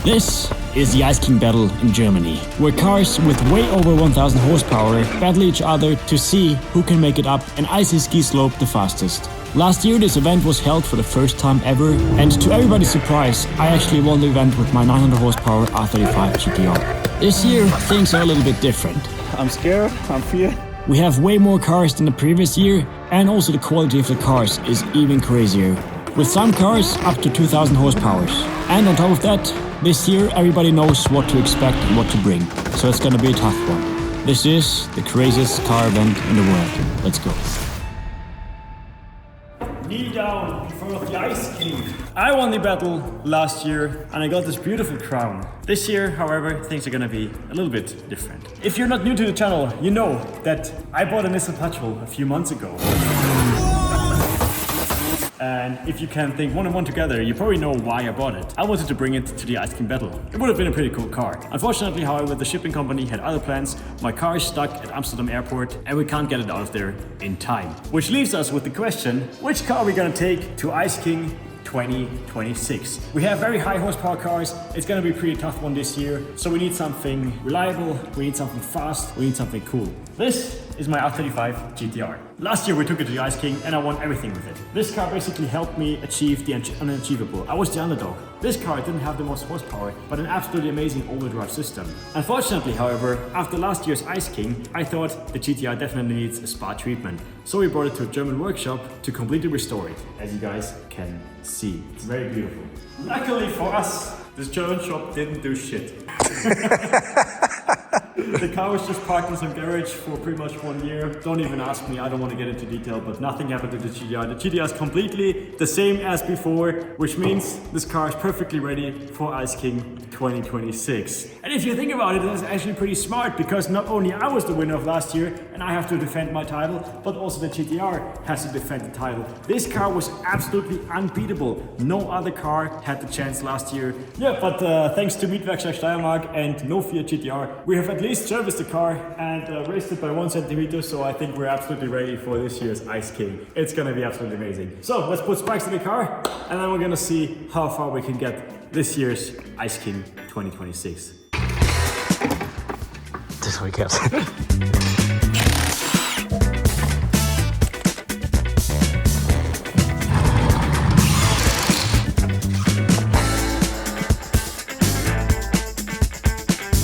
This is the Ice King battle in Germany, where cars with way over 1000 horsepower battle each other to see who can make it up an icy ski slope the fastest. Last year this event was held for the first time ever, and to everybody's surprise, I actually won the event with my 900 horsepower R35 GTR. This year things are a little bit different. I'm scared, I'm feared. We have way more cars than the previous year, and also the quality of the cars is even crazier, with some cars up to 2000 horsepower. And on top of that, this year everybody knows what to expect and what to bring, so it's gonna be a tough one. This is the craziest car event in the world. Let's go. Kneel down before the Ice King. I won the battle last year and I got this beautiful crown. This year, however, things are gonna be a little bit different. If you're not new to the channel, you know that I bought a Nissan Patrol a few months ago. And if you can think one and one together, you probably know why I bought it. I wanted to bring it to the Ice King battle. It would have been a pretty cool car. Unfortunately, however, the shipping company had other plans. My car is stuck at Amsterdam airport and we can't get it out of there in time. Which leaves us with the question, which car are we gonna take to Ice King 2026? We have very high horsepower cars. It's gonna be a pretty tough one this year. So we need something reliable, we need something fast, we need something cool. This is my R35 GTR. Last year we took it to the Ice King and I won everything with it. This car basically helped me achieve the unachievable. I was the underdog. This car didn't have the most horsepower, but an absolutely amazing all-wheel drive system. Unfortunately, however, after last year's Ice King, I thought the GTR definitely needs a spa treatment. So we brought it to a German workshop to completely restore it, as you guys can see. It's very beautiful. Luckily for us, this German shop didn't do shit. The car was just parked in some garage for pretty much 1 year. Don't even ask me, I don't want to get into detail, but nothing happened to the GTR. The GTR is completely the same as before, which means this car is perfectly ready for Ice King 2026. And if you think about it, this is actually pretty smart, because not only I was the winner of last year and I have to defend my title, but also the GTR has to defend the title. This car was absolutely unbeatable. No other car had the chance last year. Yeah, but thanks to Mietwerkstatt Steiermark and No Fear GTR, we have at least serviced the car and raised it by 1 centimeter, so I think we're absolutely ready for this year's Ice King. It's gonna be absolutely amazing. So let's put spikes in the car and then we're gonna see how far we can get this year's Ice King 2026. Das war gehabt.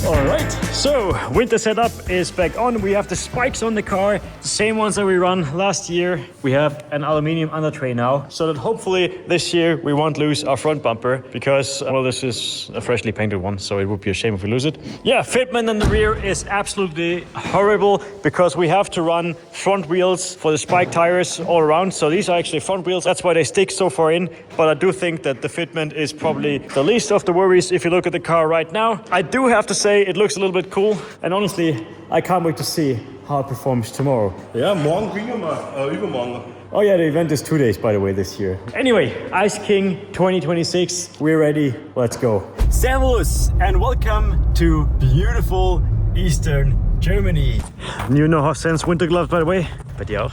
Alright, so winter setup is back on. We have the spikes on the car, the same ones that we run last year. We have an aluminium undertray now, so that hopefully this year we won't lose our front bumper, because, well, this is a freshly painted one, so it would be a shame if we lose it. Yeah, fitment in the rear is absolutely horrible, because we have to run front wheels for the spike tires all around. So these are actually front wheels, that's why they stick so far in. But I do think that the fitment is probably the least of the worries if you look at the car right now. I do have to say it looks a little bit cool, and honestly, I can't wait to see how it performs tomorrow. Ja, morgen kriegen wir übermorgen. Oh yeah, the event is 2 days, by the way, this year. Anyway, Ice King 2026, we're ready, let's go. Servus and welcome to beautiful Eastern Germany. New No Half Sense winter gloves, by the way. But yeah,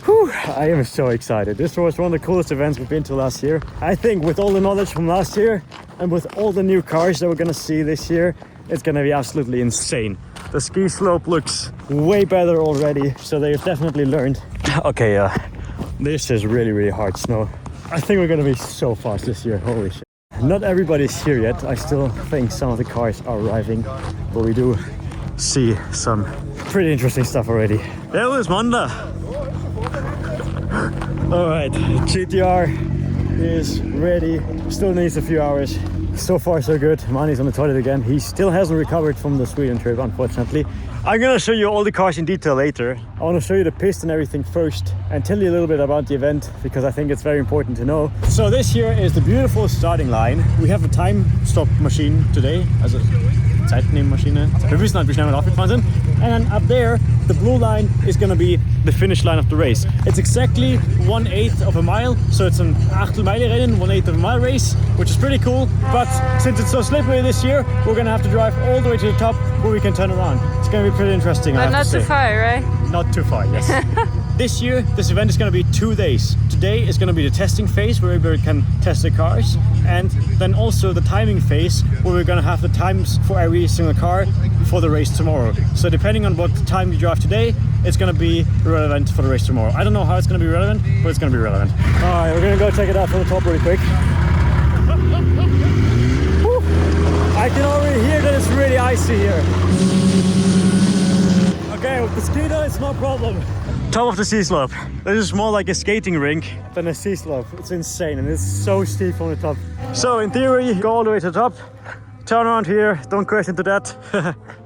Whew, I am so excited. This was one of the coolest events we've been to last year. I think with all the knowledge from last year and with all the new cars that we're gonna see this year, it's gonna be absolutely insane. The ski slope looks way better already, so they've definitely learned. Okay, this is really hard snow. I think we're gonna be so fast this year, holy shit. Not everybody's here yet. I still think some of the cars are arriving, but we do see some pretty interesting stuff already. There is Manda. All right, GTR is ready. Still needs a few hours. So far so good. Mani's on the toilet again. He still hasn't recovered from the Sweden trip, unfortunately. I'm gonna show you all the cars in detail later. I wanna show you the pist and everything first and tell you a little bit about the event, because I think it's very important to know. So this here is the beautiful starting line. We have a time stop machine today, also Zeitnehmmaschine. Wir wissen halt, wie schnell wir aufgefahren sind. And then up there, the blue line is gonna be the finish line of the race. It's exactly 1/8 of a mile, so it's an Achtelmeile-Rennen, 1/8 of a mile race, which is pretty cool. But since it's so slippery this year, we're gonna have to drive all the way to the top where we can turn around. It's gonna be pretty interesting. But not too far, right? Not too far, yes. This year, this event is going to be 2 days. Today is going to be the testing phase where we can test the cars, and then also the timing phase where we're going to have the times for every single car for the race tomorrow. So depending on what time you drive today, it's going to be relevant for the race tomorrow. I don't know how it's going to be relevant, but it's going to be relevant. All right, we're going to go check it out from the top really quick. I can already hear that it's really icy here. Okay, with the mosquito, it's no problem. Top of the ski slope. This is more like a skating rink than a ski slope. It's insane and it's so steep from the top. So in theory, you go all the way to the top, turn around here, don't crash into that,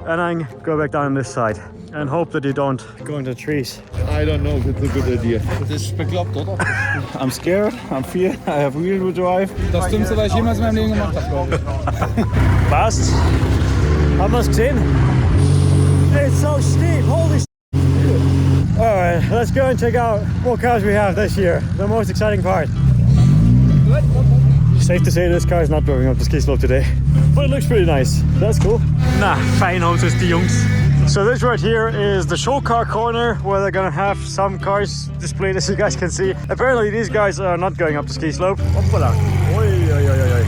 and then go back down on this side. And hope that you don't go into the trees. I don't know if it's a good idea. Das ist bekloppt, oder? I'm scared, I'm fear, I have wheel drive. Das Dümmste, was ich jemals in meinem Leben gemacht habe, glaube ich. Passt. Haben wir es gesehen? It's so steep, holy shit. Alright, let's go and check out what cars we have this year. The most exciting part. Safe to say this car is not driving up the ski slope today. But it looks pretty nice. That's cool. Na, fein Autos, die Jungs. So this right here is the show car corner where they're gonna have some cars displayed, as you guys can see. Apparently these guys are not going up the ski slope. Hoppala. Oi, oi, oi, oi.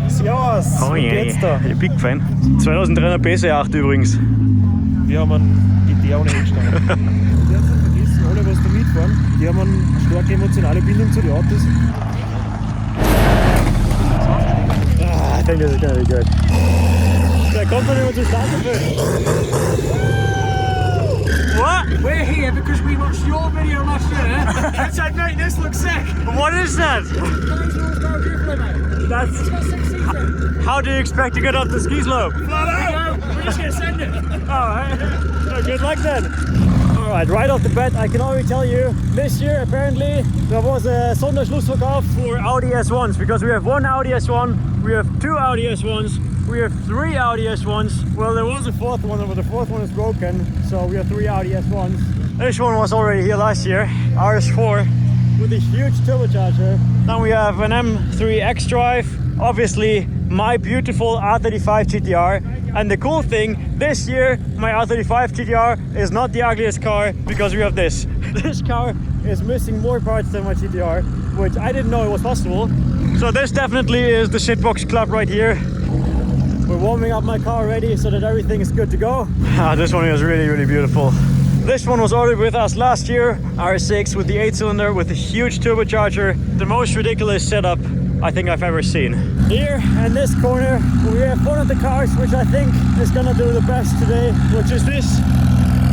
Servus, Oh wie geht's da? Big Fan. 2300 PC8 übrigens. Wir haben einen GTR ohne Heckstange. Die haben vergessen, alle was da mitfahren. Die haben eine starke emotionale Bindung zu den Autos. I think this is gonna be good. Da kommt man immer zu starten für. What? We're here because we watched your video last year and said, mate, this looks sick. What is that? That's. It's got 6 seats. How do you expect to get up the ski slope? Flat out. We're just going to send it. Alright. Good luck then. Alright, right off the bat, I can already tell you, this year apparently there was a Sonderschlussverkauf for Audi S1s, because we have one Audi S1, we have two Audi S1s, we have three Audi S1s. Well, there was a fourth one, but the fourth one is broken, so we have three Audi S1s. This one was already here last year, RS4, with a huge turbocharger. Then we have an M3 X-Drive, obviously my beautiful R35 GTR. And the cool thing, this year my R35 GTR is not the ugliest car, because we have this. This car is missing more parts than my GTR, which I didn't know it was possible. So this definitely is the shitbox club right here. We're warming up my car already so that everything is good to go. This one is really, really beautiful. This one was already with us last year, R6 with the 8-cylinder with a huge turbocharger. The most ridiculous setup I think I've ever seen. Here in this corner we have one of the cars which I think is gonna do the best today, which is this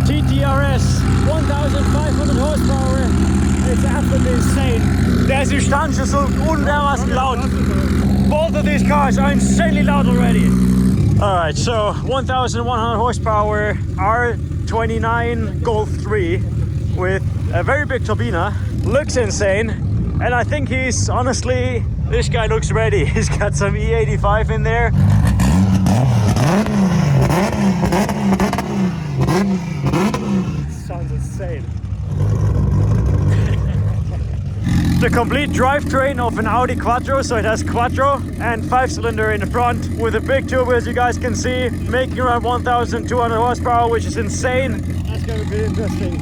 GTRS 1500 horsepower. It's absolutely insane. Der Stand ist so undermaßen laut. Both of these cars are insanely loud already. Alright, so 1100 horsepower R29 Golf 3 with a very big turbina. Looks insane, and I think he's honestly, this guy looks ready. He's got some E85 in there. Sounds insane. The complete drivetrain of an Audi Quattro, so it has Quattro and 5-cylinder in the front with a big turbo, as you guys can see, making around 1200 horsepower, which is insane. That's gonna be interesting.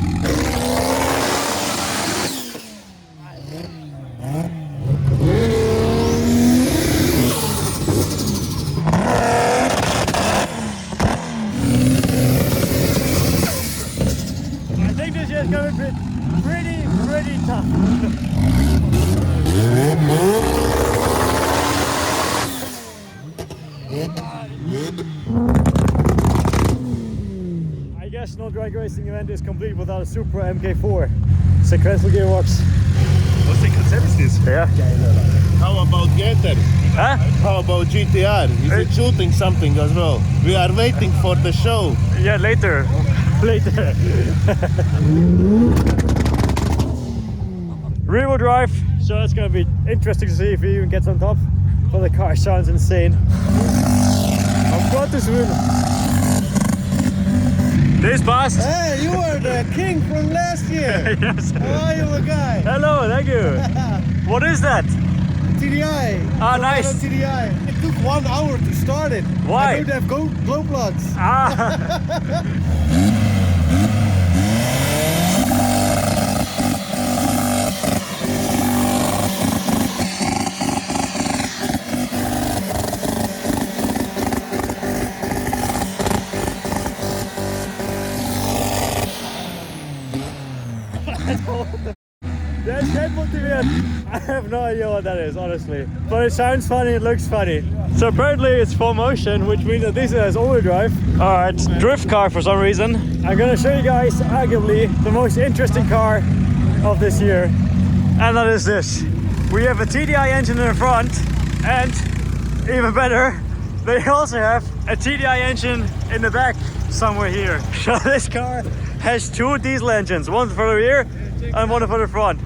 I think this is gonna be pretty tough. I guess no drag racing event is complete without a Supra MK4 sequential gearbox. Was sequentiell ist das? Yeah. How about Gator? Huh? How about GTR? Is it shooting something as well? We are waiting for the show. Yeah, later. Later. Rear-wheel drive, so it's gonna be interesting to see if he even gets on top. But the car sounds insane. I've got this wheel. This passed. Hey, you were the king from last year. Yes. How are you, my guy? Hello, thank you. What is that? TDI. Ah, nice. TDI. It took 1 hour to start it. Why? I don't have glow plugs. Ah. That's head motivated. I have no idea what that is, honestly. But it sounds funny, it looks funny. So apparently it's 4Motion, which means that this is all-wheel drive. Alright, drift car for some reason. I'm gonna show you guys arguably the most interesting car of this year. And that is this. We have a TDI engine in the front, and even better, they also have a TDI engine in the back somewhere here. So this car has 2 diesel engines, one for the rear and one for the front.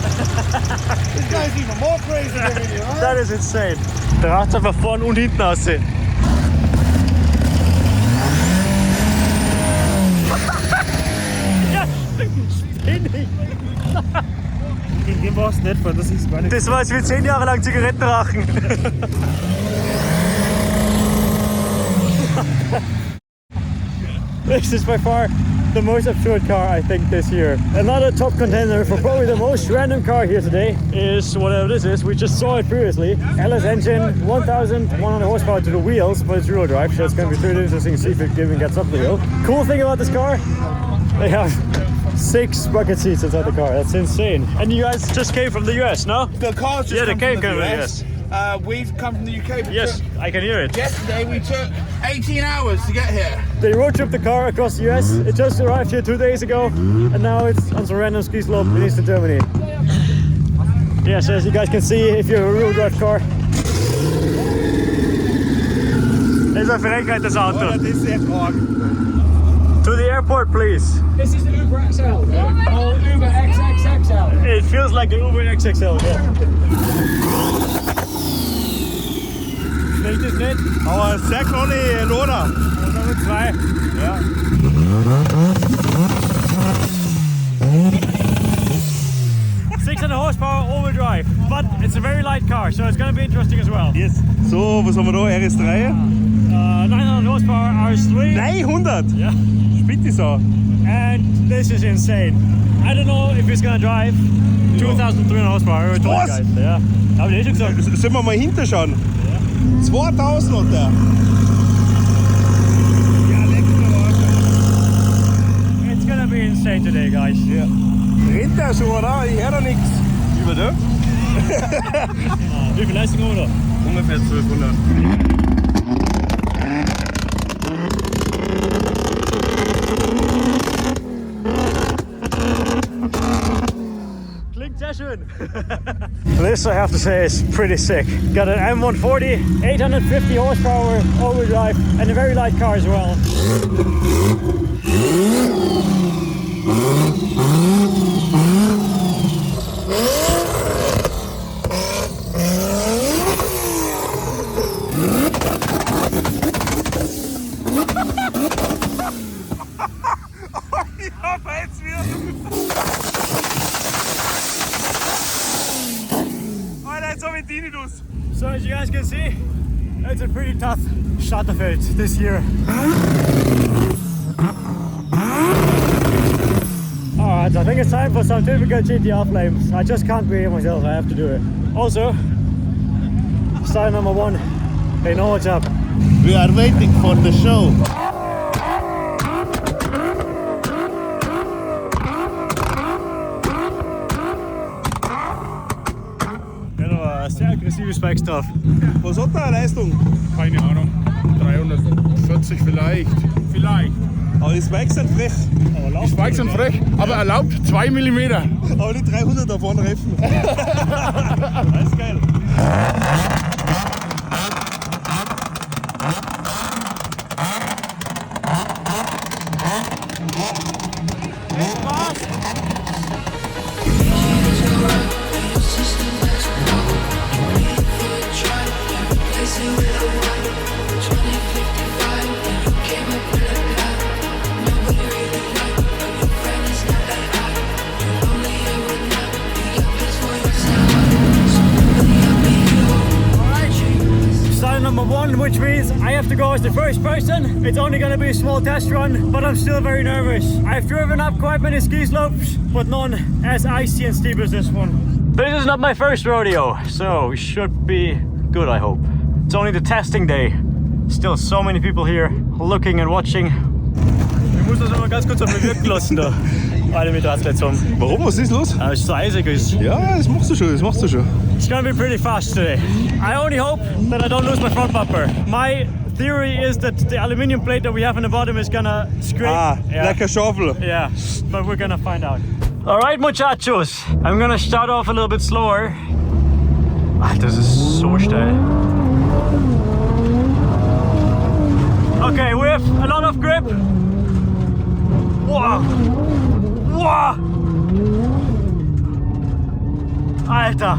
This guy's even more crazy than me, right? That is insane. Der hat einfach vorne und hinten aussehen. Ja, spinnig. Gegen den brauchst du nicht fahren, das ist gar nicht. Das war jetzt wie 10 Jahre lang Zigaretten rauchen. This is by far the most absurd car I think this year. Another top contender for probably the most random car here today is whatever this is. We just saw it previously. LS engine, 1,100 horsepower to the wheels, but it's rear drive, so it's going to be pretty interesting to see if it even gets up the hill. Cool thing about this car, they have 6 bucket seats inside the car. That's insane. And you guys just came from the US, no? The car's just Yeah, they come came from the from the US. We've come from the UK. Yes, I can hear it. Yesterday we took 18 hours to get here. They road tripped the car across the US. It just arrived here 2 days ago, and now it's on some random ski slope in Eastern Germany. Yeah, so as you guys can see, if you have a rear drive car, there's a Frechheit, das Auto. Das ist sehr arg. To the airport, please. This is the Uber XL. Oh, Uber XXXL. It feels like the Uber XXL, yeah. Schlecht ist nicht. Aber sehr kleine Loader. Nummer 2. Ja. Horsepower all-wheel drive, but it's a very light car, so it's going to be interesting as well. Yes. So, was haben wir da? RS3? 900 horsepower RS3. 900? Yeah. Bitte so. And this is insane. I don't know if it's going to drive 2,300 horsepower. I told you guys. Ja. Hab ich eh schon gesagt. Sollen wir mal hinterschauen? Ja. 2000 hat der. Ja, lecker. It's going to be insane today, guys. Ja. Rennt der schon, oder? Ich höre da nichts. Über da? Wie viel Leistung haben wir da? Ungefähr 1200. Klingt sehr schön. This, I have to say, is pretty sick. Got an M140, 850 horsepower, all-wheel drive, and a very light car as well. So as you guys can see, it's a pretty tough Starterfeld this year. Alright, I think it's time for some typical GTR flames. I just can't behave myself, I have to do it. Also, style number 1, they know what's up. We are waiting for the show. Sehr aggressives Spikes drauf. Was hat der eine Leistung? Keine Ahnung. 340 vielleicht. Vielleicht. Aber die Spikes sind frech. Die Spikes sind frech, aber erlaubt 2 mm. Aber die 300 da vorne Reifen. Das ist geil. number 1, which means I have to go as the first person. It's only gonna be a small test run, but I'm still very nervous. I've driven up quite many ski slopes, but none as icy and steep as this one. This is not my first rodeo, so it should be good, I hope. It's only the testing day. Still so many people here looking and watching. Ich muss das aber ganz kurz auf mich wirken lassen da. Eine mit Radletzung. Warum? Was ist los? Es ist so eisig ist. Ja, das machst du schon, das machst du schon. It's gonna be pretty fast today. I only hope that I don't lose my front bumper. My theory is that the aluminium plate that we have in the bottom is gonna scrape. Like a shovel. Yeah, but we're gonna find out. All right, muchachos. I'm gonna start off a little bit slower. Das ist so steil. Okay, we have a lot of grip. Wow. Wow. Alter.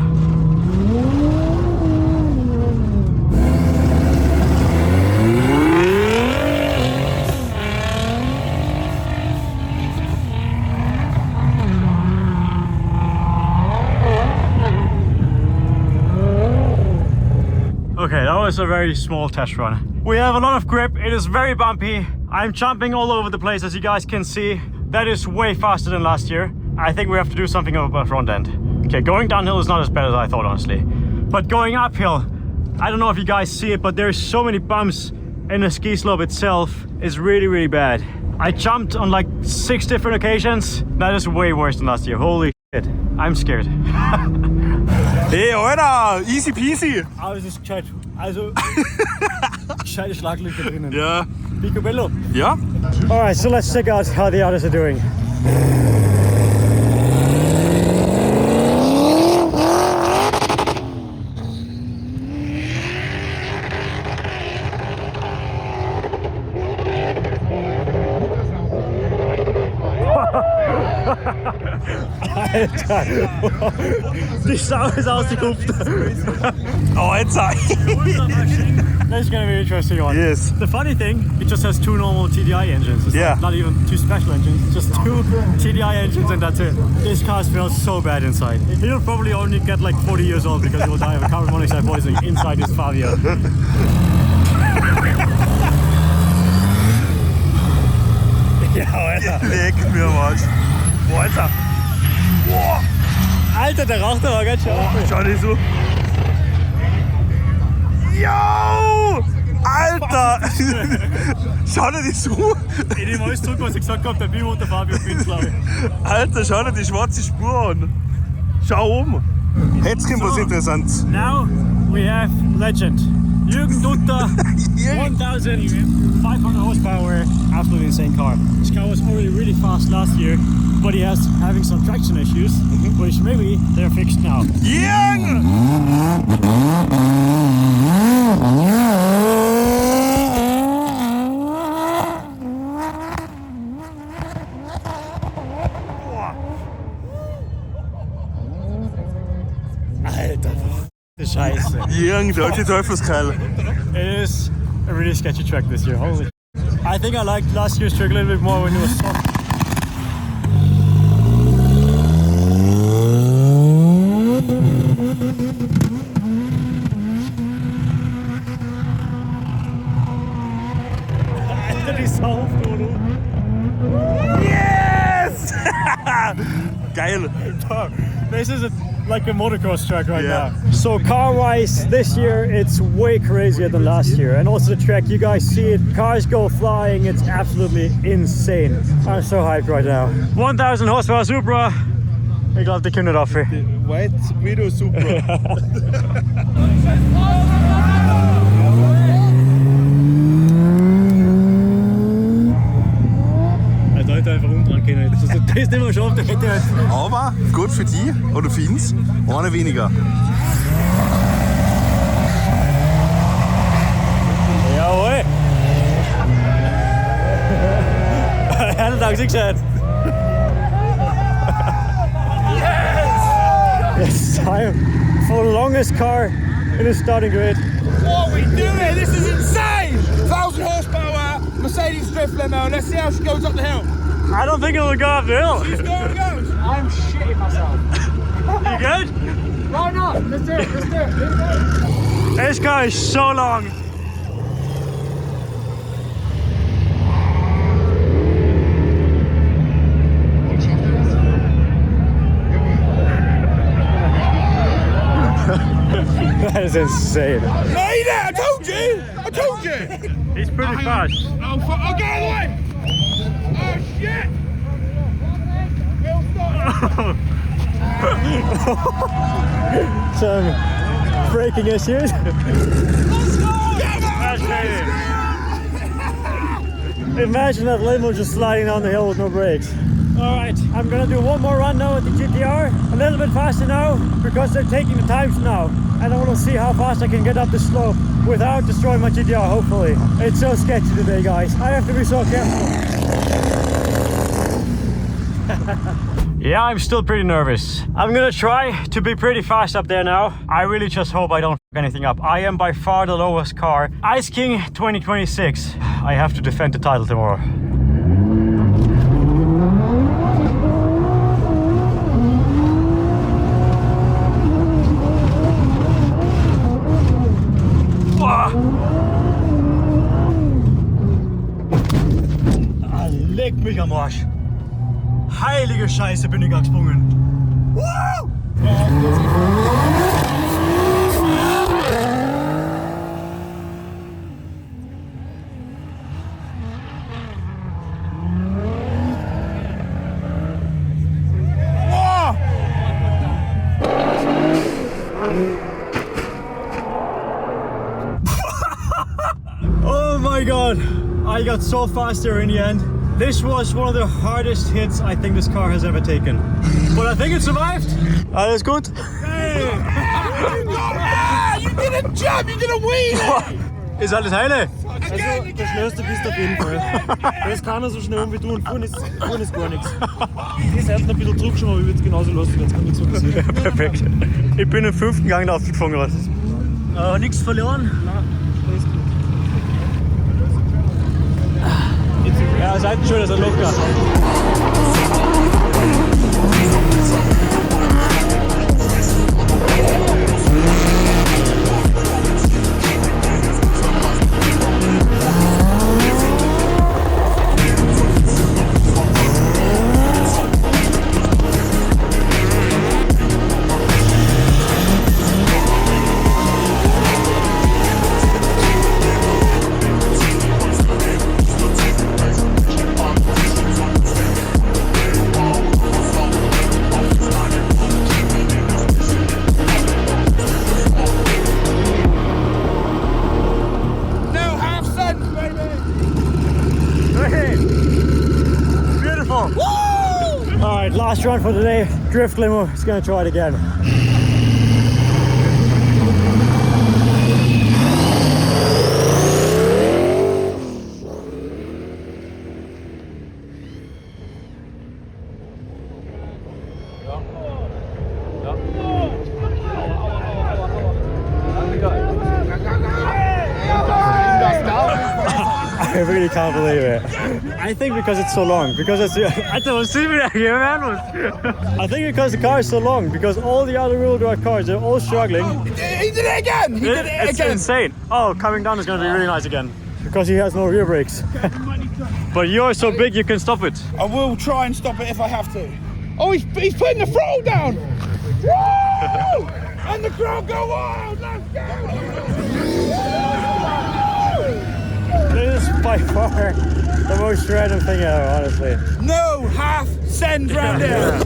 Okay, that was a very small test run. We have a lot of grip, it is very bumpy. I'm jumping all over the place, as you guys can see. That is way faster than last year. I think we have to do something about our front end. Okay, going downhill is not as bad as I thought, honestly. But going uphill, I don't know if you guys see it, but there's so many bumps in the ski slope itself. It's really, really bad. I jumped on like 6 different occasions. That is way worse than last year. Holy shit, I'm scared. Hey, Alter, easy peasy. Aber es ist gescheit. Also, gescheite Schlaglöcher drinnen. Ja. Picobello. Ja? Alright, so let's check out how the others are doing. Alter, die Sau ist ausgekupft. Oh, Alter. That's gonna be interesting one. Yes. The funny thing, it just has 2 normal TDI engines. It's not even 2 special engines, just 2 TDI engines and that's it. This car smells so bad inside. He'll probably only get like 40 years old because he will die of a carbon monoxide poisoning inside his Fabia. Ja, Alter. Leck mir was. Boah, Alter. Boah. Alter, der raucht aber ganz schön. Schau nicht so. Yo! Alter! Schau dir das so! Ich nehme alles zurück, was ich gesagt habe, der Bimo und der Fabio Pins, glaube ich. Alter, schau dir die schwarze Spur an! Schau um! Jetzt kommt was Interessantes. Now we have legend. Jürgen Dutter, 1,500 horsepower, absolutely insane car. This car was already really fast last year, but he has having some traction issues, which maybe they're fixed now. Jürgen! Alter, Scheiße. Jürgen, der alte Teufelskerl. It is a really sketchy track this year, holy shit. I think I liked last year's track a little bit more when it was soft. Alter, die Sau, Dodo. Yes! Geil! This is like a motocross track right now. So car-wise, this year it's way crazier than last year. And also the track, you guys see it, cars go flying, it's absolutely insane. I'm so hyped right now. 1000 horsepower Supra. Ich glaube, die können nicht aufhören. White Widow Supra. Also heute einfach umdrehen können. Das ist nicht mehr schon auf der Kette. Aber gut für die, oder für uns, eine weniger. Jawohl! Herren Dank, Sie gesagt. It's time for the longest car in the starting grid. What are we doing? This is insane! 1,000 horsepower, Mercedes drift limo. Let's see how she goes up the hill. I don't think it'll go up the hill. She's going, goes. I'm shitting myself. You good? Why not? Let's do it. Let's do it. This car is so long. That is insane. Made it! I told you! I told you! He's pretty fast. Oh, fuck! Oh, get out of the way! Oh, shit! Some braking issues. Imagine that Limo just sliding down the hill with no brakes. Alright, I'm gonna do one more run now with the GTR. A little bit faster now because they're taking the times now. And I want to see how fast I can get up the slope without destroying my GTR, hopefully. It's so sketchy today, guys. I have to be so careful. Yeah, I'm still pretty nervous. I'm gonna try to be pretty fast up there now. I really just hope I don't f anything up. I am by far the lowest car. Ice King 2026. I have to defend the title tomorrow. Leck mich am Arsch. Heilige Scheiße, bin ich gesprungen. Woo! Oh my god, I got so fast there in the end. This was one of the hardest hits I think this car has ever taken. But I think it survived. Alles gut? Hey! You did a jump, you did a wheelie! Ist alles heile? Also, der schnellste bist du auf jeden Fall. Da ist keiner so schnell wie du und vorne ist gar nichts. Die Seiten ein bisschen zurückschauen, aber ich würde es genauso lassen, jetzt kann nichts mehr passieren. Ja, perfekt. Ich bin im 5. Gang aufgefangen. Nichts verloren? Nein, ist gut. Ja, Seitenschulter ist locker. Alright, last run for today. Drift Limo is gonna try it again. I really can't believe it. I think because it's so long, because it's I think because the car is so long, because all the other wheel drive cars are all struggling. He did it again! He did it It's again! insane. Oh, coming down is gonna be really nice again. Because he has no rear brakes. But you're so big you can stop it. I will try and stop it if I have to. Oh, he's putting the throttle down! Woo! And the crowd go wild! Let's go! This is by far the most random thing ever, honestly. No half send round here.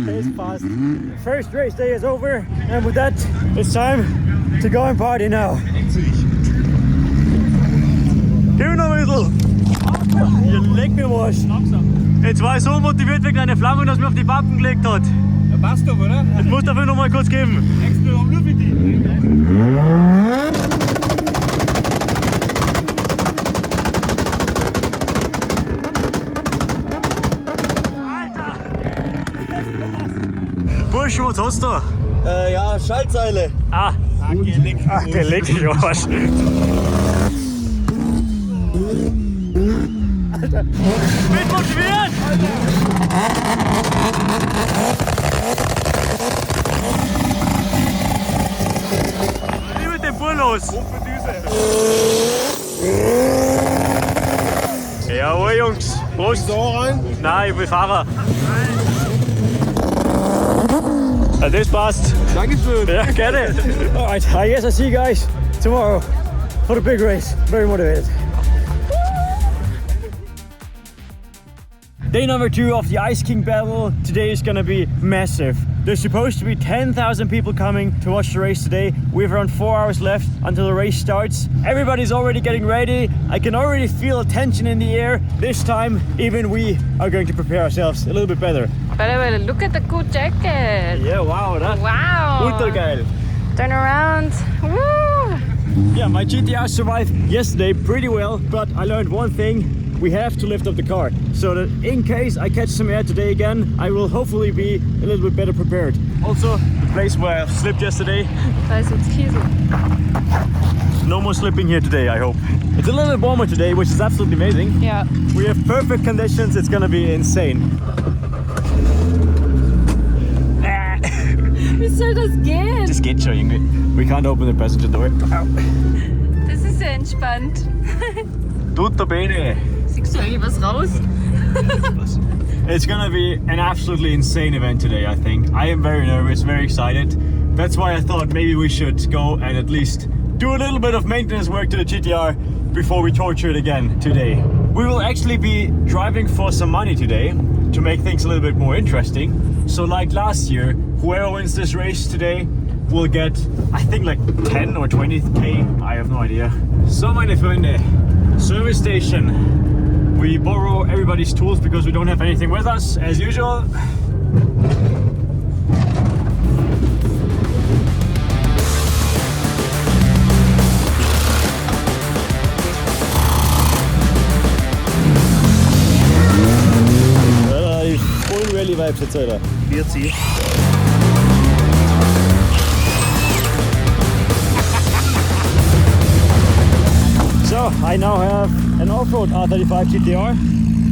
Day's passed. First race day is over, and with that, it's time to go and party now. Gib mir noch ein bisschen. Ihr leckt mir was. Jetzt war ich so motiviert wegen einer Flamme, dass mir auf die Pappen gelegt hat. Ja, passt doch, oder? Ich muss dafür noch mal kurz geben. Extra nur für dich. Bursch, was hast du? Ja, Schaltseile. Ah, der elektrische Arsch. Alter, mit motiviert! Wie mit dem Bur los? Jawohl, Jungs. Prost. So rein. Nein, ich will Fahrer. Also das passt. Dankeschön. Ja, gerne. Alright, I guess I'll see you guys tomorrow for the big race. Very motivated. Day number 2 of the Ice King battle. Today is gonna be massive. There's supposed to be 10,000 people coming to watch the race today. We have around 4 hours left until the race starts. Everybody's already getting ready. I can already feel tension in the air. This time, even we are going to prepare ourselves a little bit better. But look at the cool jacket. Yeah, wow, that's Wow. ultra geil. Turn around. Woo. Yeah, my GTR survived yesterday pretty well, but I learned one thing. We have to lift up the car, so that in case I catch some air today again, I will hopefully be a little bit better prepared. Also, the place where I slipped yesterday, Da ist jetzt Kiesel. no more slipping here today, I hope. It's a little bit warmer today, which is absolutely amazing. Ja. We have perfect conditions, it's gonna be insane. Wie soll das gehen? Das geht schon irgendwie. We can't open the passenger door. Das ist ja entspannt. Tutto bene. Siehst du eigentlich was raus? It's gonna be an absolutely insane event today, I think. I am very nervous, very excited. That's why I thought maybe we should go and at least do a little bit of maintenance work to the GTR before we torture it again today. We will actually be driving for some money today to make things a little bit more interesting. So like last year, whoever wins this race today will get, I think, like 10 or 20k. I have no idea. So meine Freunde, service station. We borrow everybody's tools because we don't have anything with us, as usual. Full Rally Vibes jetzt, Alter. Wir ziehen. So, I now have an off-road R35 GTR.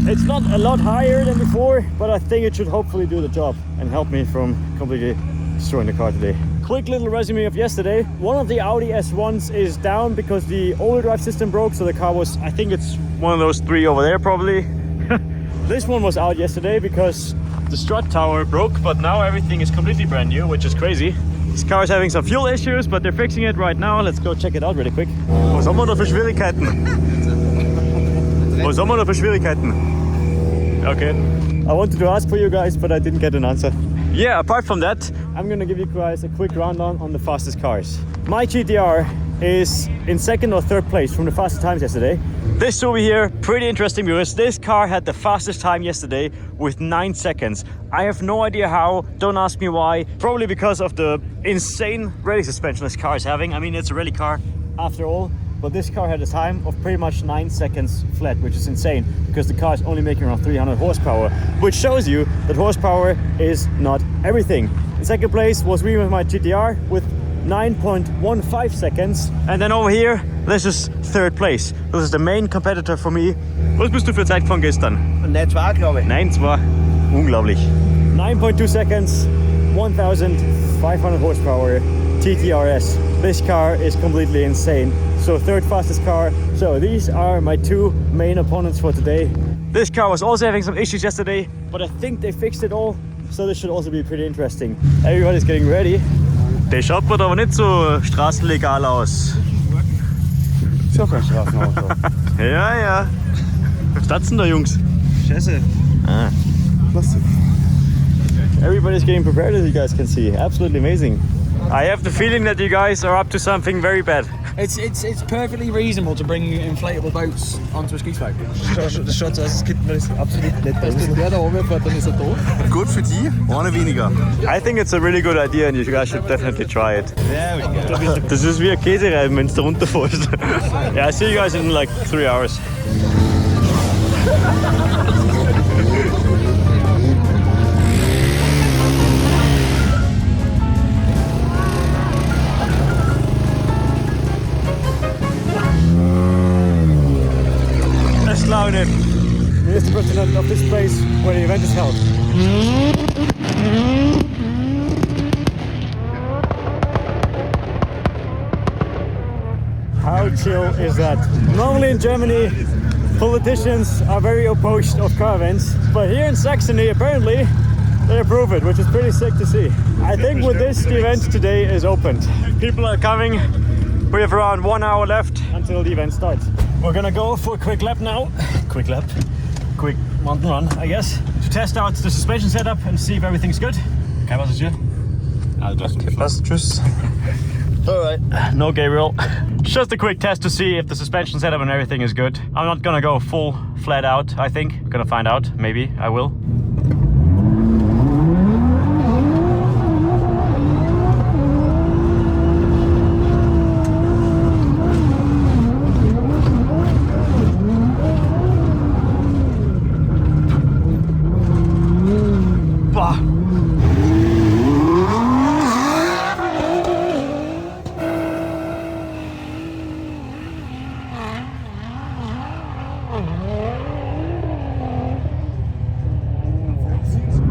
It's not a lot higher than before, but I think it should hopefully do the job and help me from completely destroying the car today. Quick little resume of yesterday. One of the Audi S1s is down because the all-wheel drive system broke, so the car was, I think it's one of those 3 over there probably. This one was out yesterday because the strut tower broke, but now everything is completely brand new, which is crazy. This car is having some fuel issues, but they're fixing it right now. Let's go check it out really quick. Was haben wir da für Schwierigkeiten? Was haben wir da für Schwierigkeiten? Okay. I wanted to ask for you guys, but I didn't get an answer. Yeah, apart from that, I'm gonna give you guys a quick rundown on the fastest cars. My GTR is in 2nd or 3rd place from the fastest times yesterday. This over here, pretty interesting because this car had the fastest time yesterday with 9 seconds. I have no idea how, don't ask me why. Probably because of the insane rally suspension this car is having. I mean, it's a rally car after all, but this car had a time of pretty much 9 seconds flat, which is insane because the car is only making around 300 horsepower, which shows you that horsepower is not everything. In 2nd place was me with my GTR with 9.15 seconds. And then over here, this is 3rd place. This is the main competitor for me. Was bist du für Zeit gefahren gestern? Ne, 2, glaube ich. Nein, 2. Unglaublich. 9.2 seconds, 1,500 horsepower, TTRS. This car is completely insane. So 3rd fastest car. So these are my 2 main opponents for today. This car was also having some issues yesterday, but I think they fixed it all. So this should also be pretty interesting. Everybody's getting ready. Der schaut mir aber nicht so straßenlegal aus. Ist ja kein Straßenauto. Ja, ja. Was steht's denn da, Jungs? Scheiße. Ah. Plastik. Everybody's getting prepared, as you guys can see. Absolutely amazing. I have the feeling that you guys are up to something very bad. It's perfectly reasonable to bring inflatable boats onto a ski slope. Das schaut so aus, als könnten wir das absolut nicht Wenn der da oben fährt, dann ist er tot. Gut für die, ohne weniger. I think it's a really good idea and you guys should definitely try it. Das ist wie ein Käsereiben, wenn es da runterfährst. Yeah, I see you guys in like 3 hours. where the event is held. How chill is that? Normally in Germany, politicians are very opposed of car events, but here in Saxony, apparently, they approve it, which is pretty sick to see. I think with this, the event today is opened. People are coming. We have around 1 hour left until the event starts. We're gonna go for a quick lap now. Quick mountain run, I guess, to test out the suspension setup and see if everything's good. Okay, was it Alright, no Gabriel. Just a quick test to see if the suspension setup and everything is good. I'm not gonna go full flat out, I think. I'm gonna find out, maybe I will.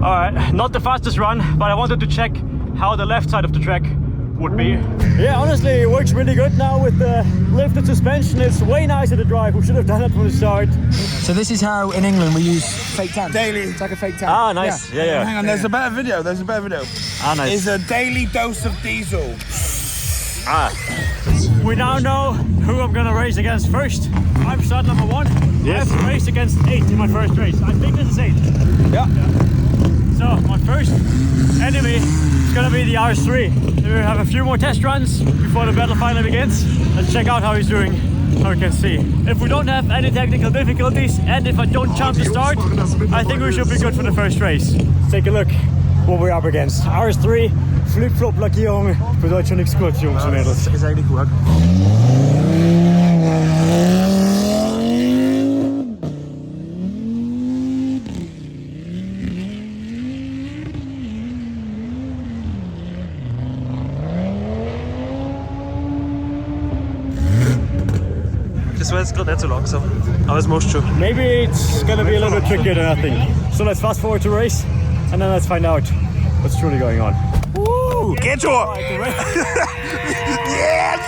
Alright, not the fastest run, but I wanted to check how the left side of the track would be. Yeah, honestly, it works really good now with the lifted suspension. It's way nicer to drive. We should have done it from the start. So this is how in England we use fake tan. Daily. It's like a fake tan. Ah, nice. Yeah. Hang on, there's a better video. Ah, nice. It's a daily dose of diesel. We now know who I'm gonna race against first. I'm start number 1. Yes. I have raced against 8 in my first race. I think this is 8. Yeah. So my first enemy is gonna be the RS3. We have a few more test runs before the battle finally begins. Let's check out how he's doing, how we can see. If we don't have any technical difficulties and if I don't jump the start, I think we should be good for the first race. Let's take a look what we're up against. RS3, Flip-Flop-Lackierung, bedeutet schon nichts kurz, Jungs und Mädels. Ist eigentlich gut. Das war jetzt gerade nicht so langsam, aber es machst schon. Maybe it's gonna be a little bit trickier than I think. So let's fast forward to race and then let's find out what's truly going on. Woo! Get your. Yeah,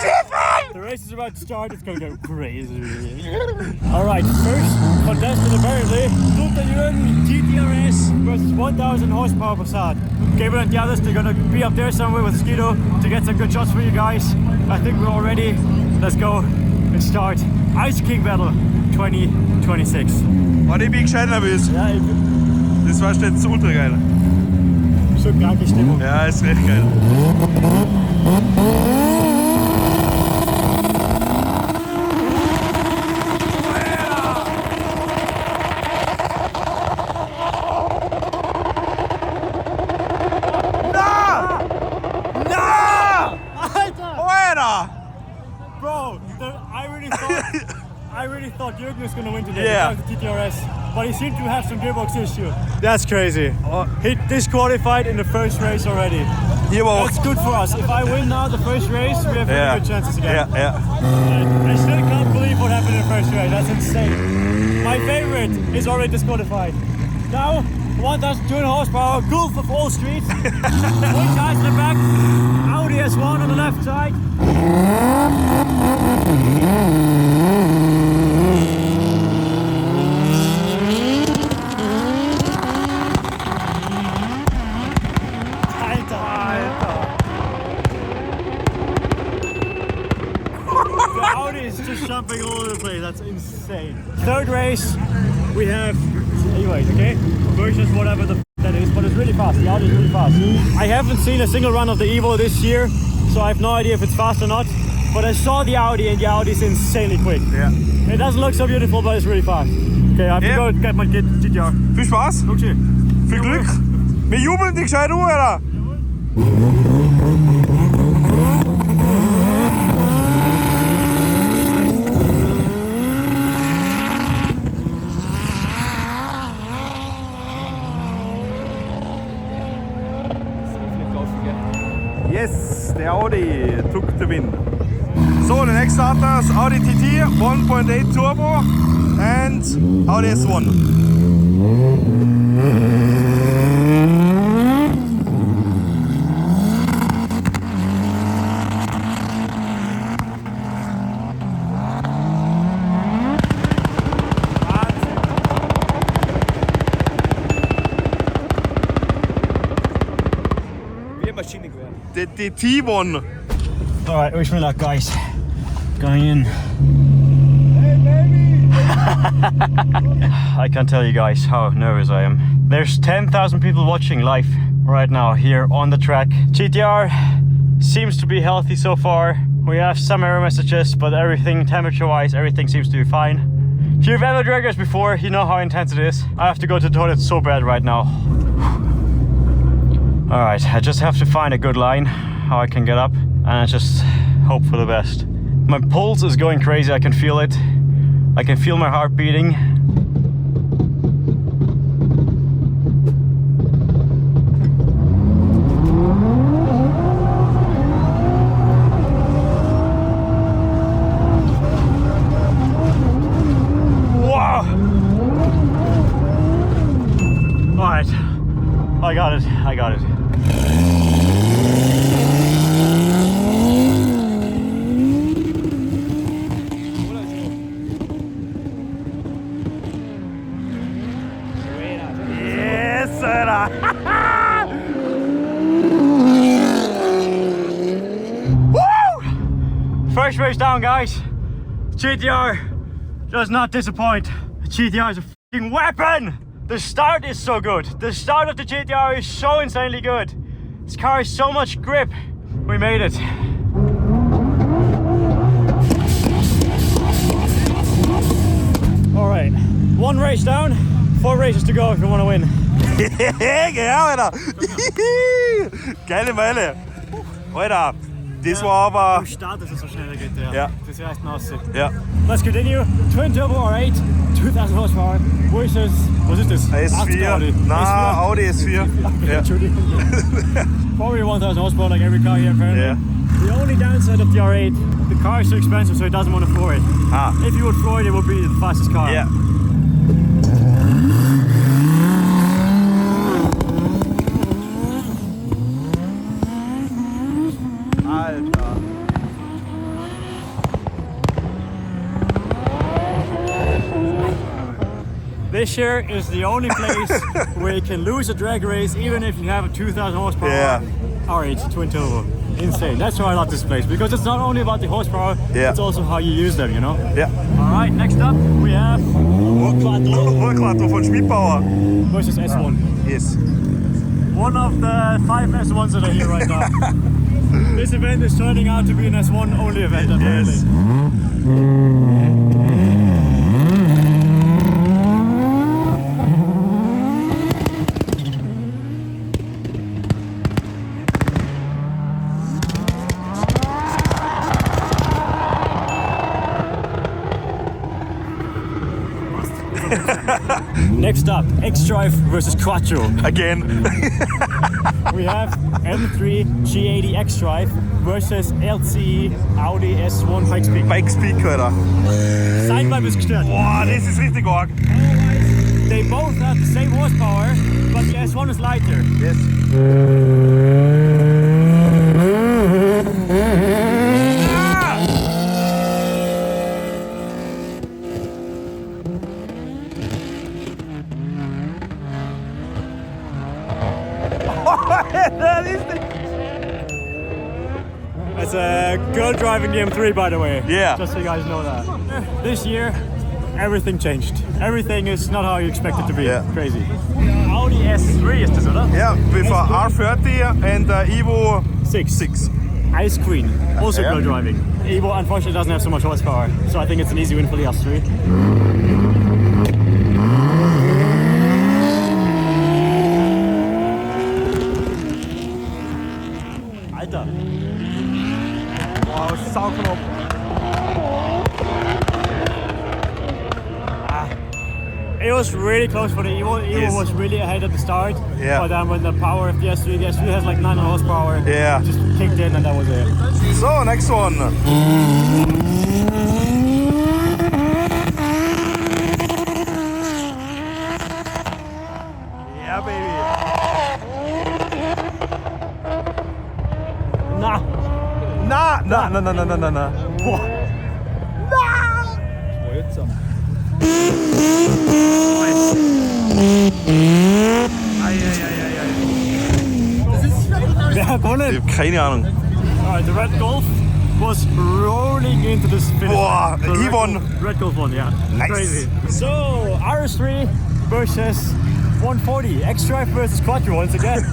different! The race is about to start, it's gonna go crazy. Alright, first contestant apparently, GTRS versus 1000 horsepower Passat. Gabriel and the others, they're gonna be up there somewhere with Skido to get some good shots for you guys. I think we're all ready. Let's go and start Ice King Battle 2026. Und ich bin gescheit nervös. Ja, Das war jetzt ultra geil. so kranke Stimmung. Ja, ist recht geil. Bro, I really thought Jürgen was gonna win today Yeah. because of the TTRS, but he seemed to have some gearbox issue. That's crazy. He disqualified in the first race already. That's good for us. If I win now the first race, we have very good chances again. I still can't believe what happened in the first race. That's insane. My favorite is already disqualified. Now, 1200 horsepower, Gulf of all streets. One guys in the back, Audi S1 on the left side. The Audi is just jumping all over the place. That's insane. Third race, we have anyways, okay? Versions, whatever the that is, but it's really fast. The Audi is really fast. I haven't seen a single run of the Evo this year, so I have no idea if it's fast or not. But I saw the Audi and the Audi is insanely quick. Ja. It doesn't look so beautiful, but it's really fast. Okay, I have to go get my GTR. Viel Spaß, Okay. viel Glück. Wir jubeln dich gescheit um, Alter. Yes, the Audi took the win. So, the next starters, Audi TT 1.8 Turbo and Audi S1. Det er T1. Alright, wish me luck, guys. Going in. I can't tell you guys how nervous I am. There's 10,000 people watching live right now here on the track. GTR seems to be healthy so far. We have some error messages, but everything temperature-wise, everything seems to be fine. If you've ever dragged us before, you know how intense it is. I have to go to the toilet so bad right now. Alright, I just have to find a good line, how I can get up, and I just hope for the best. My pulse is going crazy, I can feel it. I can feel my heart beating. Wow! Alright, I got it, I got it. First race down, guys. GTR does not disappoint. GTR is a fucking weapon. The start is so good. The start of the GTR is so insanely good. This car has so much grip. We made it. All right, one race down, 4 races to go if you want to win. Ja, Alter. Geile Meile. Alter, das war aber... Start ist es so schnell geht, Ja. Das ist erst Aussicht. Ja. Let's continue. Twin Turbo R8, 2000 horsepower versus, was ist das? S4. Audi. Na, Audi S4. Ja. Entschuldigung. Probably 1000 horsepower like every car here apparently. Yeah. The only downside of the R8, the car is so expensive so it doesn't want to floor it. Ah. If you would floor it, it would be the fastest car. Ja. Alter. This year is the only place where you can lose a drag race even if you have a 2000 horsepower Yeah. R8 twin turbo. Insane. That's why I love this place, because it's not only about the horsepower, Yeah. it's also how you use them, you know? Ja. Alright, next up we have Urquattro von Schmidbauer. versus S1. Yes. One of the 5 S1s that are here right now. This event is turning out to be an S1 only event apparently. Yes. Next up, X-Drive versus Quattro. Again. We have M3 G80 X-Drive versus LCE Audi S1 Bike Speed. Bike Speak, Alter. Sidebar ist gestört. Boah, das ist richtig arg. They both have the same horsepower, but the S1 is lighter. Yes. It's a girl driving the M3, by the way. Yeah. Just so you guys know that. This year, everything changed. Everything is not how you expect it to be. Yeah. Crazy. Audi S3 is this, oder? Yeah, with a R30 and Evo 6. Ice Queen, also Yeah. girl driving. Evo unfortunately doesn't have so much horsepower, so I think it's an easy win for the S3. Alter. Wow, Sauknopf. It was really close for the Evo. Evo Yes. was really ahead at the start. Yeah. But then when the power of the S3 has like 9 horsepower. Yeah. Just kicked in and that was it. So, next one. Na. Wer hat gewonnen? Ich hab keine Ahnung. Alright, the red Golf was rolling into this finish. Boah, The he won. Red Golf won, yeah. Nice. Crazy. So, RS3 versus 140. X-Drive versus Quattro once again.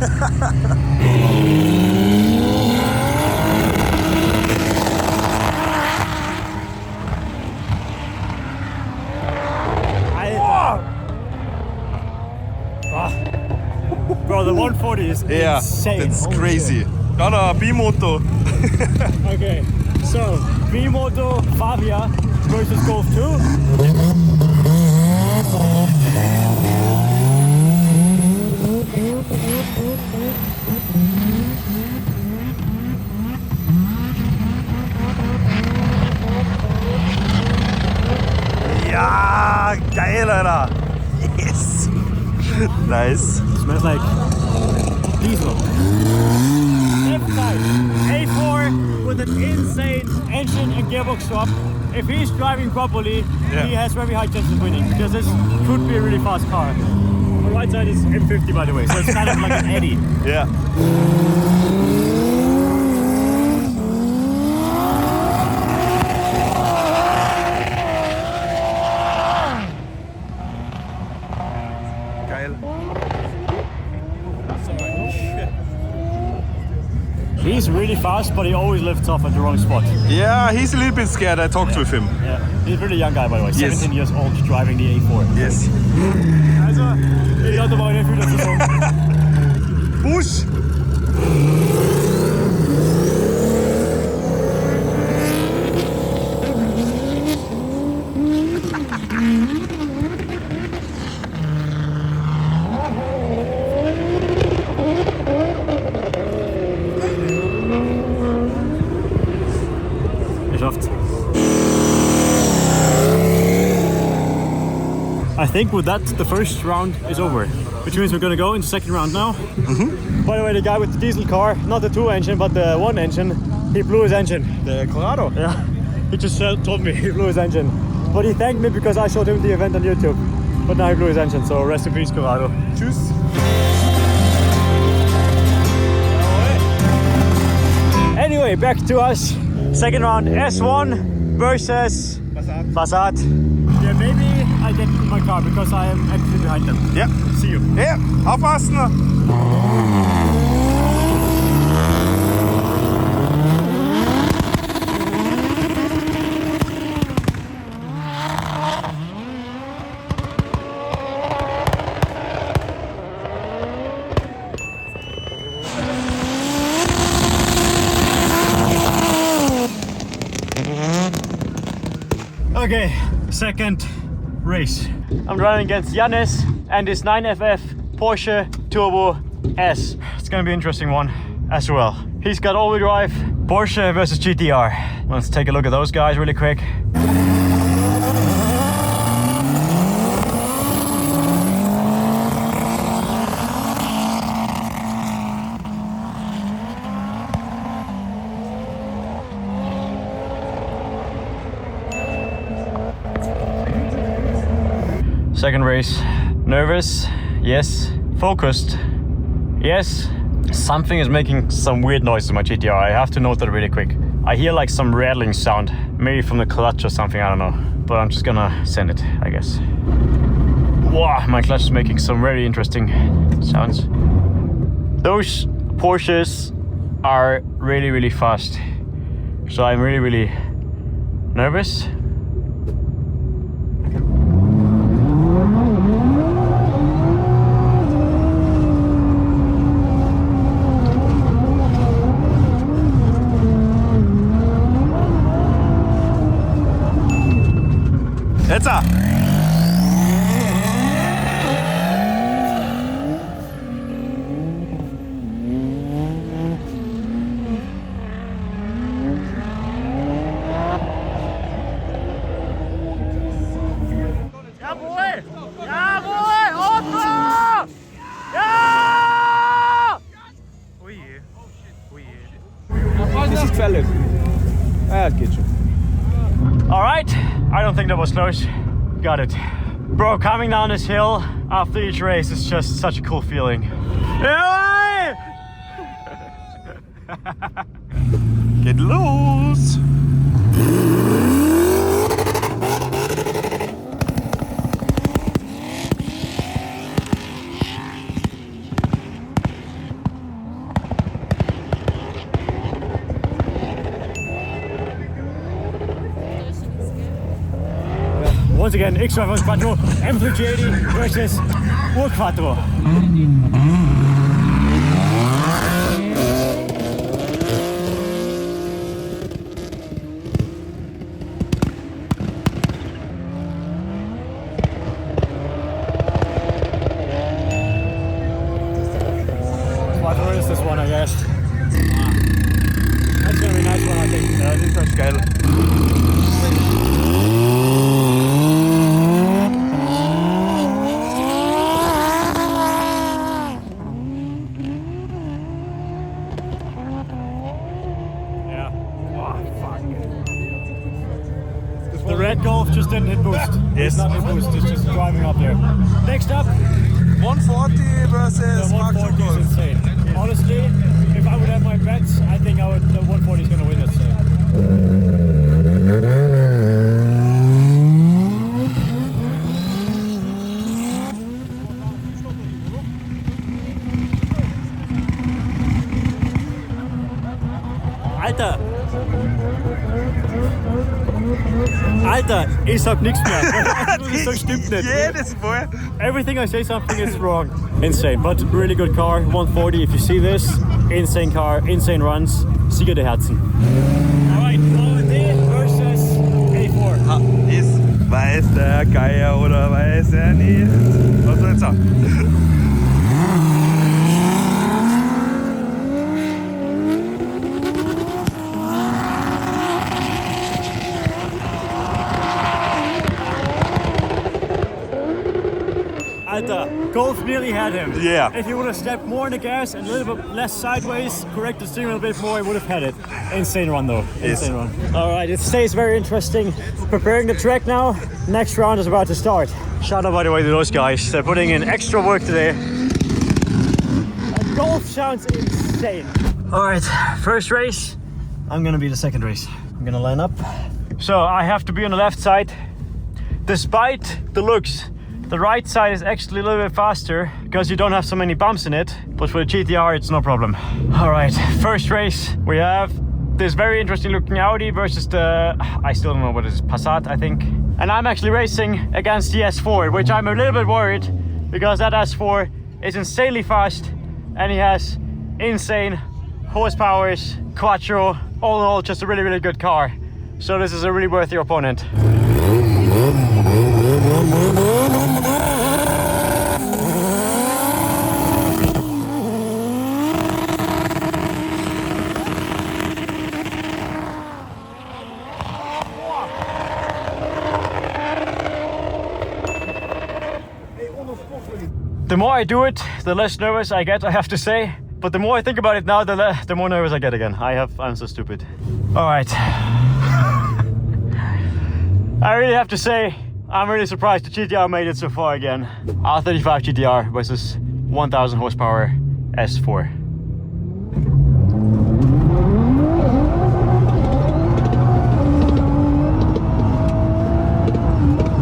Bro, the 140 is Yeah, insane. that's Holy crazy. shit. Got a B-Moto. Okay, so B-Moto Fabia versus Golf 2. Ja, geil, Alter. Yes. Nice. Smells like diesel. F5, A4 with an insane engine and gearbox swap. If he's driving properly, Yeah. he has very high chance of winning because this could be a really fast car. On the right side is M50 by the way, so it's kind of like an Eddy. Yeah. Geil. He's really fast, but he always lifts off at the wrong spot. Yeah, he's a little bit scared. I talked with him. Yeah, he's a really young guy by the way, Yes. 17 years old, driving the A4. Yes. Also, ich hatte mal eine Saison. Busch! Geschafft. I think with that, the first round is over, which means we're gonna go into second round now. By the way, the guy with the diesel car, not the 2 engine, but the 1 engine, he blew his engine. Der Colorado. Yeah, he just told me he blew his engine. But he thanked me because I showed him the event on YouTube. But now he blew his engine, so rest in peace, Colorado. Tschüss. Anyway, back to us. Second round, S1 versus Passat. Yeah, maybe I get in my car because I am actually behind them. Ja. See you. Ja, aufpassen. Okay, second race. I'm driving against Yannis and his 9FF Porsche Turbo S. It's gonna be an interesting one as well. He's got all-wheel drive, Porsche versus GTR. Let's take a look at those guys really quick. Second race. Nervous? Yes. Focused? Yes. Something is making some weird noise in my GTR. I have to note that really quick. I hear like some rattling sound, maybe from the clutch or something, I don't know. But I'm just gonna send it, I guess. Wow, my clutch is making some very interesting sounds. Those Porsches are really, really fast. So I'm really, really nervous. Jetzt! Jawohl! Jawohl! Otto! Ja! Oje. Oje. This is 12. Ja, geht schon. Alright, I don't think that was close. Got it. Bro, coming down this hill after each race is just such a cool feeling. Yeah! Geht los! Once again, X-Drive Quattro M380 versus Ur-Quattro. Quattro is this one, I guess. That's gonna be a nice one, I think. Ja, das ist ganz geil. The red Golf just didn't hit boost. Yes. It's not hit boost, it's just driving up there. Next up, 140 versus the 140 is insane. Honestly, if I would have my bets, I think the 140 is going to win this thing. Alter! Alter, ich sag nichts mehr. Das stimmt nicht. Jedes Mal. Everything I say something is wrong. Insane, but really good car. 140, if you see this, insane car, insane runs. Sieger der Herzen. Alright, OMD versus A4. Ist weiß der Geier oder weiß er nicht? Was soll ich sagen? Alter, Golf nearly had him. Yeah. If he would have stepped more on the gas and a little bit less sideways, correct the steering a bit more, he would have had it. Insane run though. Insane run. Alright, it stays very interesting. Preparing the track now. Next round is about to start. Shout out by the way to those guys. They're putting in extra work today. And golf sounds insane. Alright, first race. I'm gonna be the second race. I'm gonna line up. So I have to be on the left side. Despite the looks, the right side is actually a little bit faster because you don't have so many bumps in it, but for the GTR it's no problem. All right, first race we have this very interesting looking Audi versus the, I still don't know what it is, Passat I think. And I'm actually racing against the S4, which I'm a little bit worried because that S4 is insanely fast and he has insane horsepowers, quattro, all in all just a really good car. So this is a really worthy opponent. The more I do it, the less nervous I get, I have to say. But the more I think about it now, the more nervous I get again. I'm so stupid. All right. I really have to say, I'm really surprised the GTR made it so far again. R35 GTR versus 1000 horsepower S4.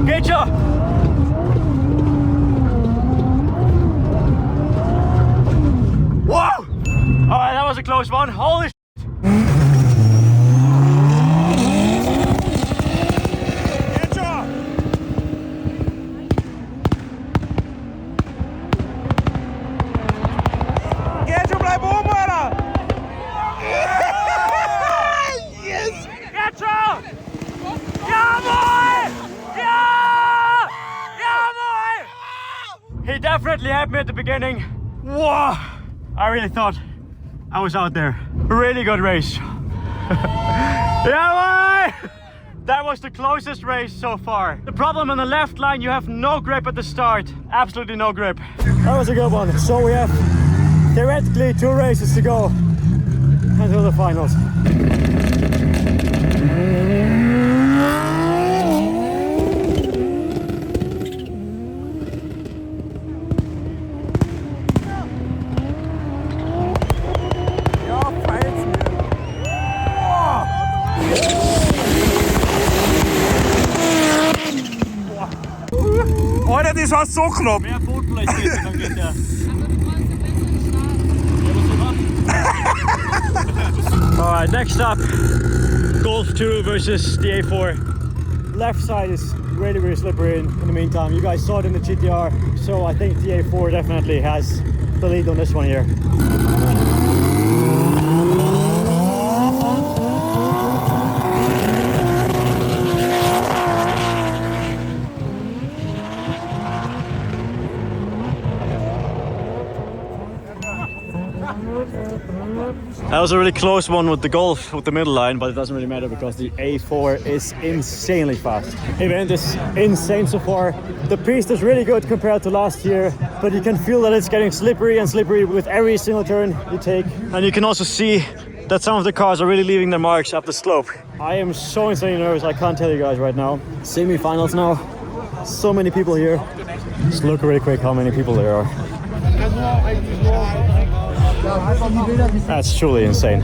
Get ya! Whoa! Alright, that was a close one. Holy shit! He definitely had me at the beginning. Whoa! I really thought I was out there. Really good race. Yeah, boy! That was the closest race so far. The problem on the left line, you have no grip at the start. Absolutely no grip. That was a good one. So we have theoretically 2 races to go until the finals. Alter, das war so knapp. Mehr Boden vielleicht geht, dann geht der. Alright, next up, Golf 2 versus the A4. Left side is really, really slippery in the meantime. You guys saw it in the GTR, so I think the A4 definitely has the lead on this one here. That was a really close one with the Golf with the middle line, but it doesn't really matter because the A4 is insanely fast. Event is insane so far. The piste is really good compared to last year, but you can feel that it's getting slippery and slippery with every single turn you take. And you can also see that some of the cars are really leaving their marks up the slope. I am so insanely nervous, I can't tell you guys right now. Semi-finals now, so many people here. Just look really quick how many people there are. That's truly insane.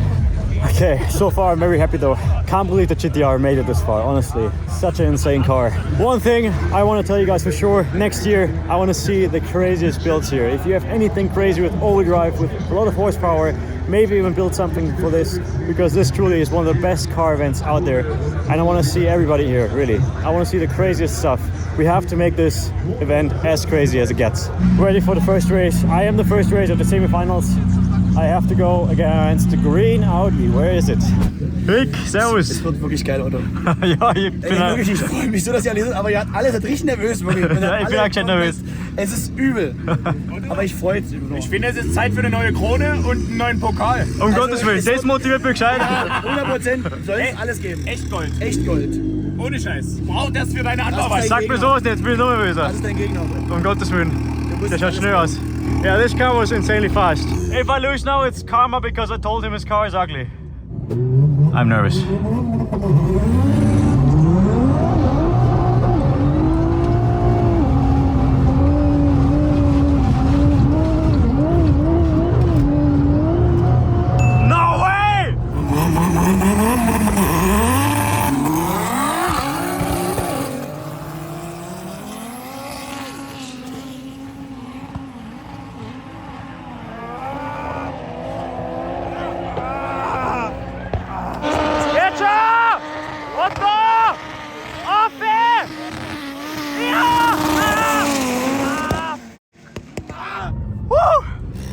Okay, so far I'm very happy though. Can't believe the GTR made it this far, honestly. Such an insane car. One thing I want to tell you guys for sure, next year I want to see the craziest builds here. If you have anything crazy with all-wheel drive, with a lot of horsepower, maybe even build something for this, because this truly is one of the best car events out there. And I want to see everybody here, really. I want to see the craziest stuff. We have to make this event as crazy as it gets. Ready for the first race. I am the first race of the semi-finals. I have to go against the green Audi. Where is it? Rick, servus. Es wird wirklich geil, Auto. Ja, ich bin Wirklich, ich freue mich so, dass ihr alle sind, aber ihr alle seid richtig nervös. Wirklich. Ja, ich bin auch schon nervös. Es ist übel. Aber ich freue mich. Ich finde, es ist Zeit für eine neue Krone und einen neuen Pokal. Um Gottes Willen, das motiviert mich gescheit. 100% soll es alles geben. Echt Gold. Echt Gold. Ohne Scheiß. Braucht das für deine Das Arbeit. ist Sag mir sowas jetzt, bin ich noch nervöser. Das ist dein Gegner. Um Gottes Willen. Der schaut schnell aus. Yeah, this car was insanely fast. If I lose now, it's karma because I told him his car is ugly. I'm nervous. No way!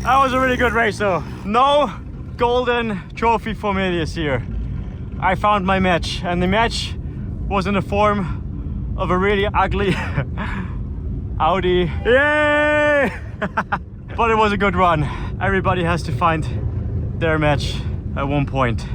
That was a really good race though. No golden trophy for me this year. I found my match, and the match was in the form of a really ugly Audi. Yay! But it was a good run. Everybody has to find their match at one point.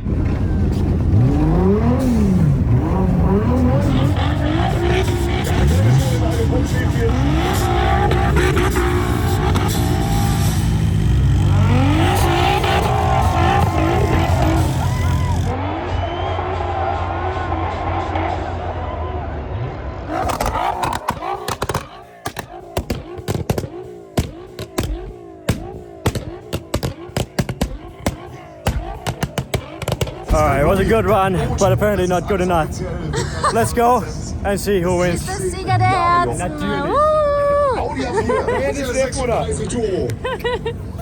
Alright, it was a good run, but apparently not good enough. Let's go and see who wins. Das ist Sieger der Herzen.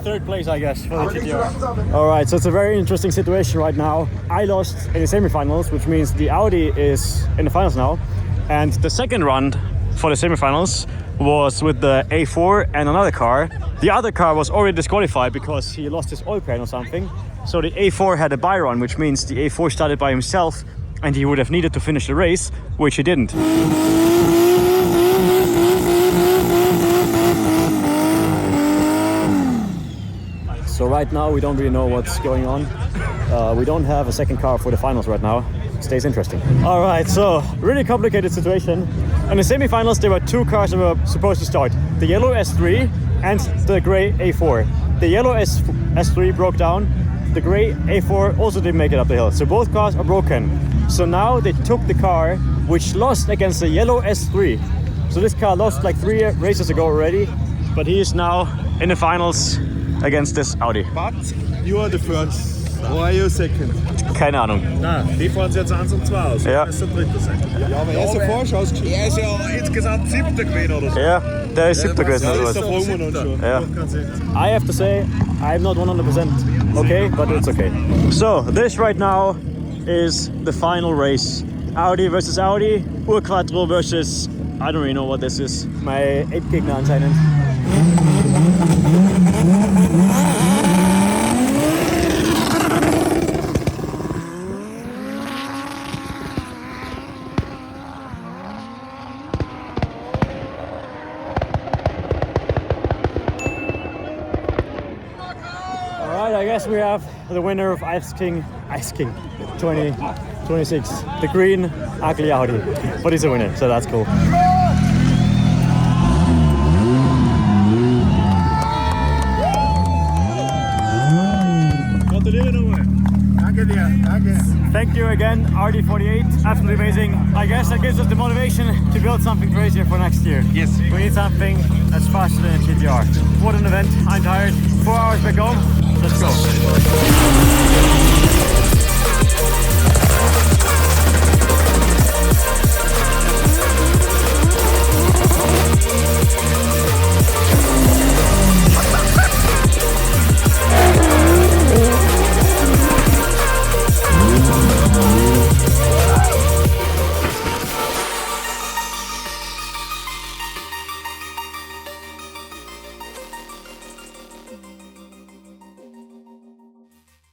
Third place, I guess, for the GTR. Alright, so it's a very interesting situation right now. I lost in the semifinals, which means the Audi is in the finals now. And the second run for the semifinals was with the A4 and another car. The other car was already disqualified because he lost his oil pan or something. So the A4 had a bye run, which means the A4 started by himself and he would have needed to finish the race, which he didn't. So right now we don't really know what's going on. We don't have a second car for the finals right now. Stays interesting. All right, so really complicated situation. In the semi-finals, there were two cars that were supposed to start: the yellow S3 and the gray A4. The yellow S3 broke down. The the grey A4 also didn't make it up the hill. So both cars are broken. So now they took the car which lost against the yellow S3. So this car lost like 3 races ago already, but he is now in the finals against this Audi. But you are the first. Or are you second? Keine Ahnung. Na, die fahren jetzt 1 und 2 aus. Ja. Das ist der dritte sein. Ja, aber er ist ja vorher schon ausgeschieden. Er ist ja insgesamt 7. gewesen oder so. Ja, der ist 7. gewesen oder Das was. fragen wir uns schon. Yeah. Kann sehen. I have to say, I'm not 100% okay, but it's okay. So, this right now is the final race. Audi versus Audi, Urquattro versus, I don't really know what this is. My 8-Gegner anscheinend. I guess we have the winner of Ice King 2026, the green ugly Audi, but he's a winner, so that's cool. Gratuliere nochmal. Danke dir, danke. Thank you again, RD48, absolutely amazing. I guess that gives us the motivation to build something crazier for next year. Yes. We need something that's faster than a GTR. What an event, I'm tired, 4 hours back home, let's go.